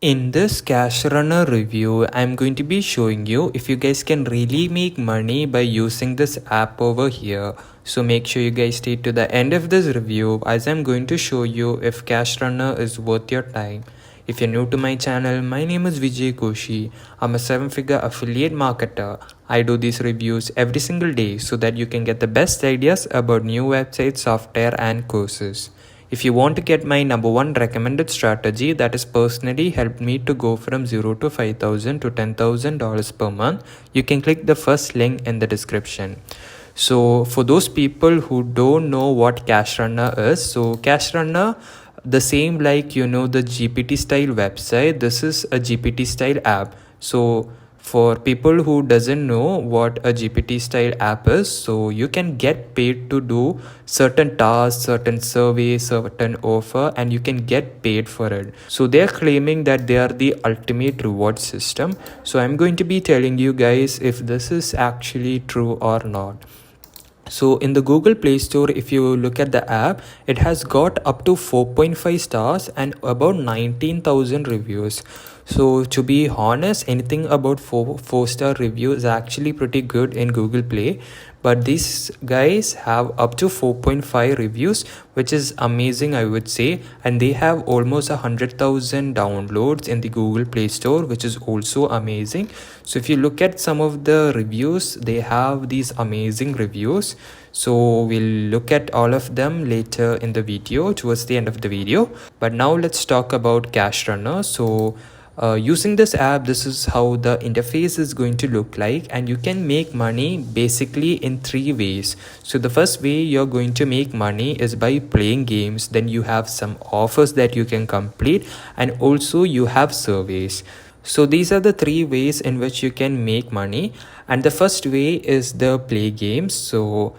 In this Cash Runner review, I'm going to be showing you if you guys can really make money by using this app over here. So make sure you guys stay to the end of this review as I'm going to show you if Cash Runner is worth your time. If you're new to my channel, my name is Vijay Koshi. I'm a 7-figure affiliate marketer. I do these reviews every single day so that you can get the best ideas about new websites, software and courses. If you want to get my number one recommended strategy that has personally helped me to go from 0 to 5,000 to $10,000 per month, you can click the first link in the description. So for those people who don't know what Cash Runner is, so Cash Runner, the same like the GPT style website, this is a GPT style app. So for people who doesn't know what a GPT style app is, so you can get paid to do certain tasks, certain surveys, certain offer, and you can get paid for it. So they're claiming that they are the ultimate reward system. So I'm going to be telling you guys if this is actually true or not. So in the Google Play Store, if you look at the app, it has got up to 4.5 stars and about 19,000 reviews. So to be honest, anything about 4-star review is actually pretty good in Google Play. But these guys have up to 4.5 reviews, which is amazing, I would say. And they have almost 100,000 downloads in the Google Play Store, which is also amazing. So if you look at some of the reviews, they have these amazing reviews. So we'll look at all of them later in the video, towards the end of the video. But now let's talk about Cash Runner. So using this app, this is how the interface is going to look like, and you can make money basically in 3 ways. So the first way you're going to make money is by playing games. Then you have some offers that you can complete, and also you have surveys. So these are the 3 ways in which you can make money. And the first way is the play games. So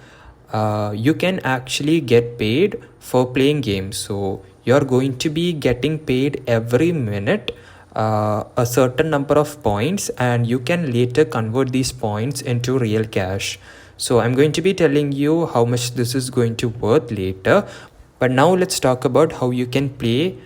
you can actually get paid for playing games. So you're going to be getting paid every minute a certain number of points, and you can later convert these points into real cash. So I'm going to be telling you how much this is going to worth later. But now let's talk about how you can play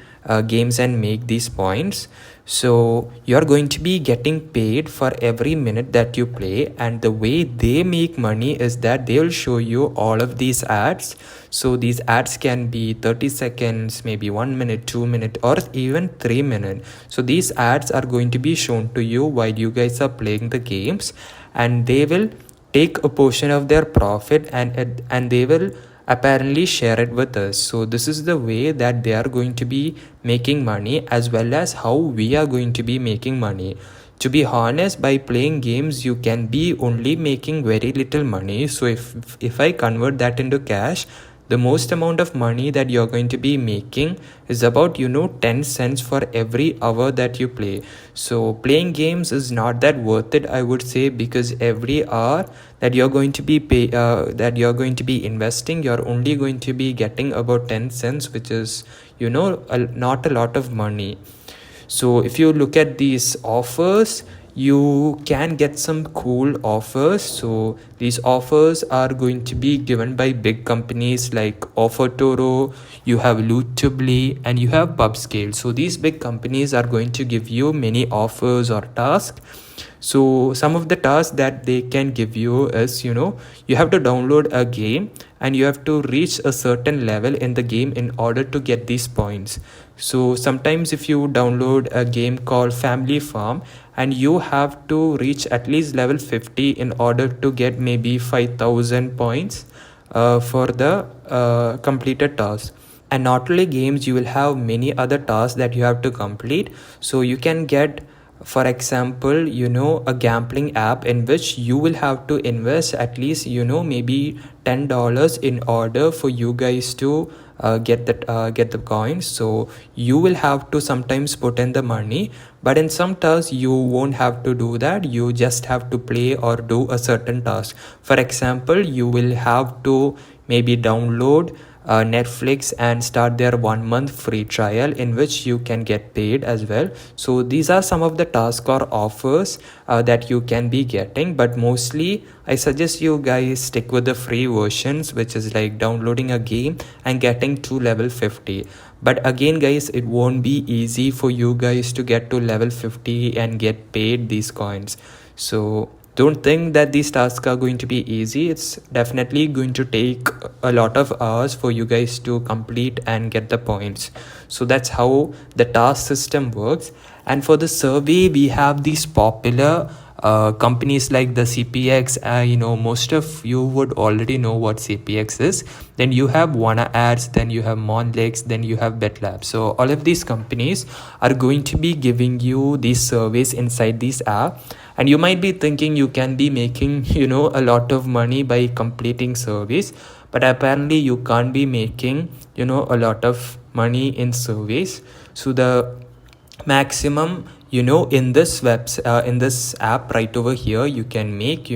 games and make these points. So you're going to be getting paid for every minute that you play, and the way they make money is that they'll show you all of these ads. So these ads can be 30 seconds, maybe 1 minute, 2 minutes, or even 3 minutes. So these ads are going to be shown to you while you guys are playing the games, and they will take a portion of their profit and they will apparently share it with us. So this is the way that they are going to be making money, as well as how we are going to be making money. To be honest, by playing games you can be only making very little money. So if I convert that into cash, the most amount of money that you're going to be making is about 10 cents for every hour that you play. So playing games is not that worth it, I would say, because every hour that you're going to be investing, you're only going to be getting about 10 cents, which is not a lot of money. So if you look at these offers, you can get some cool offers. So these offers are going to be given by big companies like OfferToro, you have Lootable, and you have PubScale. So these big companies are going to give you many offers or tasks. So some of the tasks that they can give you is, you have to download a game and you have to reach a certain level in the game in order to get these points. So sometimes if you download a game called Family Farm, and you have to reach at least level 50 in order to get maybe 5,000 points for the completed task. And not only games, you will have many other tasks that you have to complete. So you can get, for example, a gambling app in which you will have to invest at least maybe $10 in order for you guys to get the coins. So you will have to sometimes put in the money, but in some tasks you won't have to do that. You just have to play or do a certain task. For example, you will have to maybe download Netflix and start their 1 month free trial in which you can get paid as well. So these are some of the tasks or offers that you can be getting, but mostly I suggest you guys stick with the free versions, which is like downloading a game and getting to level 50. But again guys, it won't be easy for you guys to get to level 50 and get paid these coins. So don't think that these tasks are going to be easy. It's definitely going to take a lot of hours for you guys to complete and get the points. So that's how the task system works. And for the survey, we have these popular companies like the CPX. Most of you would already know what CPX is. Then you have Wanna Ads, then you have Monlex, then you have BetLab. So all of these companies are going to be giving you these surveys inside this app. And you might be thinking you can be making a lot of money by completing surveys, but apparently you can't be making a lot of money in surveys. So the maximum in this in this app right over here, you can make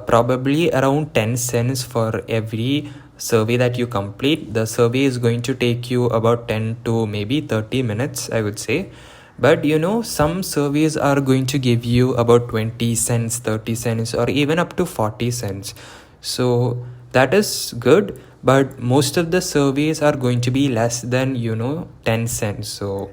probably around 10 cents for every survey that you complete. The survey is going to take you about 10 to maybe 30 minutes, I would say. But some surveys are going to give you about 20 cents, 30 cents, or even up to 40 cents. So that is good, but most of the surveys are going to be less than 10 cents. So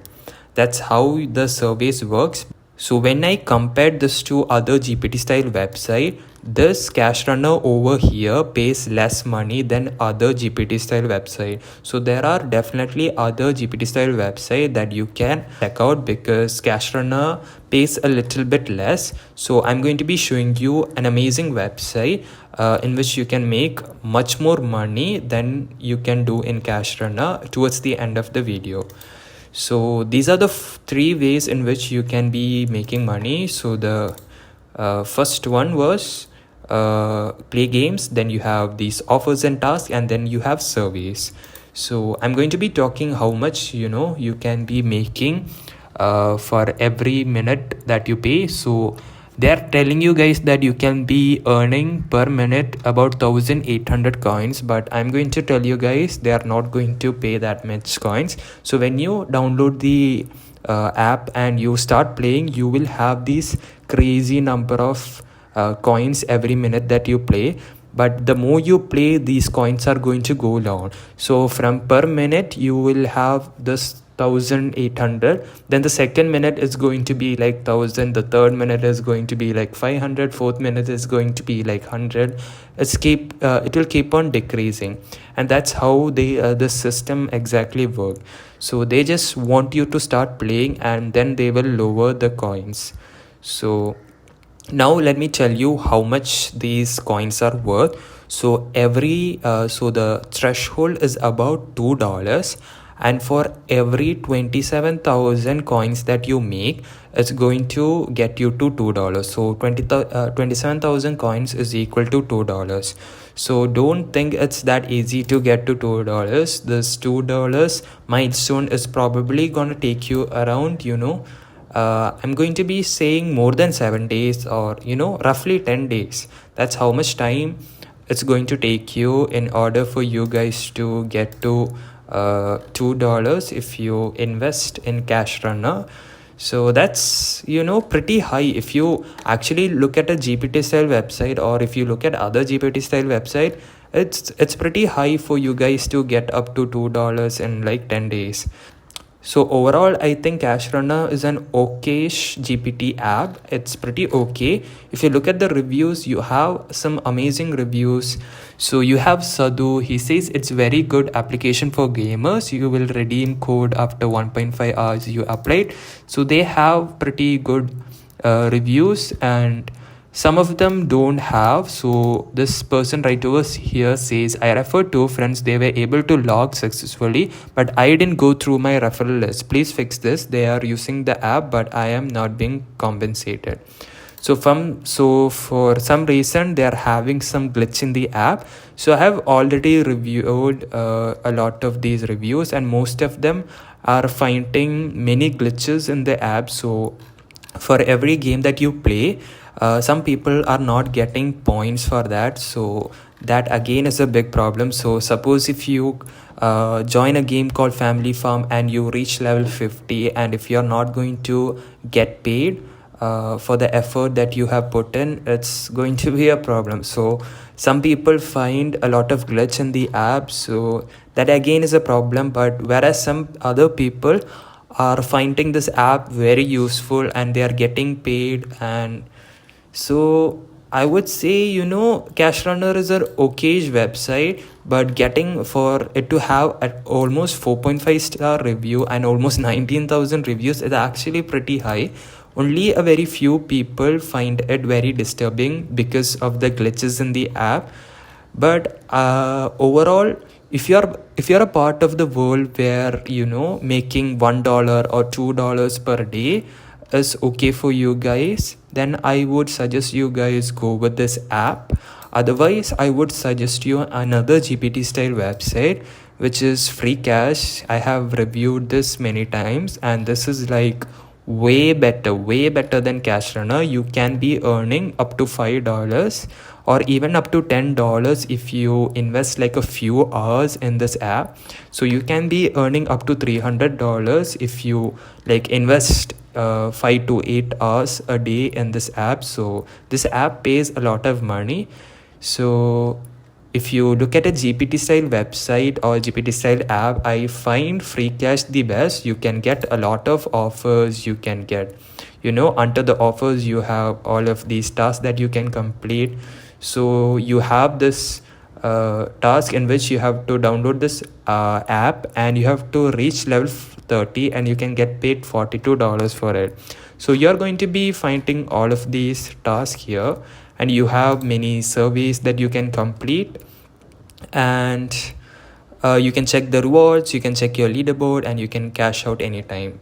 that's how the surveys works. So when I compared this to other GPT style website, this Cash Runner over here pays less money than other GPT style website. So there are definitely other GPT style website that you can check out, because Cash Runner pays a little bit less. So I'm going to be showing you an amazing website in which you can make much more money than you can do in Cash Runner towards the end of the video. So these are the 3 ways in which you can be making money. So the first one was play games, then you have these offers and tasks, and then you have surveys. So I'm going to be talking how much you can be making for every minute that you pay. So they're telling you guys that you can be earning per minute about 1800 coins, but I'm going to tell you guys they are not going to pay that much coins. So when you download the app and you start playing, you will have this crazy number of coins every minute that you play. But the more you play, these coins are going to go down. So from per minute you will have this 1800, then the second minute is going to be like 1000, the third minute is going to be like 500, fourth minute is going to be like 100. It will keep on decreasing, and that's how the system exactly work. So they just want you to start playing, and then they will lower the coins. So now let me tell you how much these coins are worth. So every so the threshold is about $2, and for every 27,000 coins that you make, it's going to get you to $2. So 27,000 coins is equal to $2. So don't think it's that easy to get to $2. This $2 milestone is probably gonna take you around I'm going to be saying more than 7 days, or roughly 10 days. That's how much time it's going to take you in order for you guys to get to $2 if you invest in Cash Runner. So that's pretty high. If you actually look at a GPT style website, or if you look at other GPT style website, it's pretty high for you guys to get up to $2 in like 10 days. So overall, I think Cash Runner is an okayish GPT app. It's pretty okay. If you look at the reviews, you have some amazing reviews. So you have Sadhu. He says it's very good application for gamers. You will redeem code after 1.5 hours you applied. So they have pretty good reviews, and some of them don't have. So this person right over here says, I referred 2 friends, they were able to log successfully, but I didn't go through my referral list. Please fix this. They are using the app, but I am not being compensated. So for some reason they are having some glitch in the app. So I have already reviewed a lot of these reviews, and most of them are finding many glitches in the app. So for every game that you play, some people are not getting points for that. So that again is a big problem. So suppose if you join a game called Family Farm and you reach level 50, and if you're not going to get paid for the effort that you have put in, it's going to be a problem. So some people find a lot of glitch in the app, so that again is a problem. But whereas some other people are finding this app very useful and they are getting paid, and so I would say, Cash Runner is an okayish website, but getting for it to have at almost 4.5-star review and almost 19,000 reviews is actually pretty high. Only a very few people find it very disturbing because of the glitches in the app. But overall, if you're a part of the world where making $1 or $2 per day is okay for you guys, then I would suggest you guys go with this app. Otherwise, I would suggest you another GPT style website, which is Freecash. I have reviewed this many times, and this is like way better than Cash Runner. You can be earning up to $5 or even up to $10 if you invest like a few hours in this app. So you can be earning up to $300 if you like invest 5 to 8 hours a day in this app. So this app pays a lot of money. So if you look at a GPT style website or GPT style app, I find Freecash the best. You can get a lot of offers. You can get, under the offers, you have all of these tasks that you can complete. So you have this task in which you have to download this app and you have to reach level 30 and you can get paid $42 for it. So you're going to be finding all of these tasks here, and you have many surveys that you can complete, and you can check the rewards, you can check your leaderboard, and you can cash out anytime.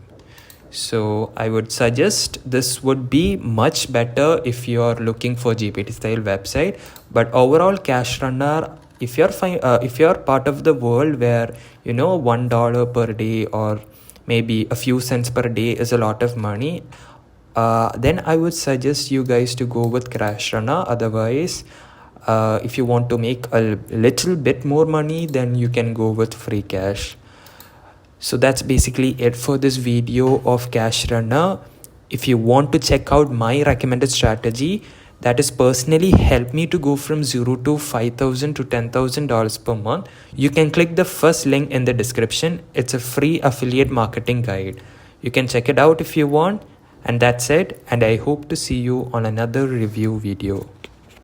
So I would suggest this would be much better if you're looking for GPT style website. But overall, Cash Runner, if you're part of the world where $1 per day or maybe a few cents per day is a lot of money, then I would suggest you guys to go with Cash Runner. Otherwise, if you want to make a little bit more money, then you can go with Freecash. So that's basically it for this video of Cash Runner. If you want to check out my recommended strategy that has personally helped me to go from $0 to $5,000 to $10,000 per month, you can click the first link in the description. It's a free affiliate marketing guide. You can check it out if you want. And that's it. And I hope to see you on another review video.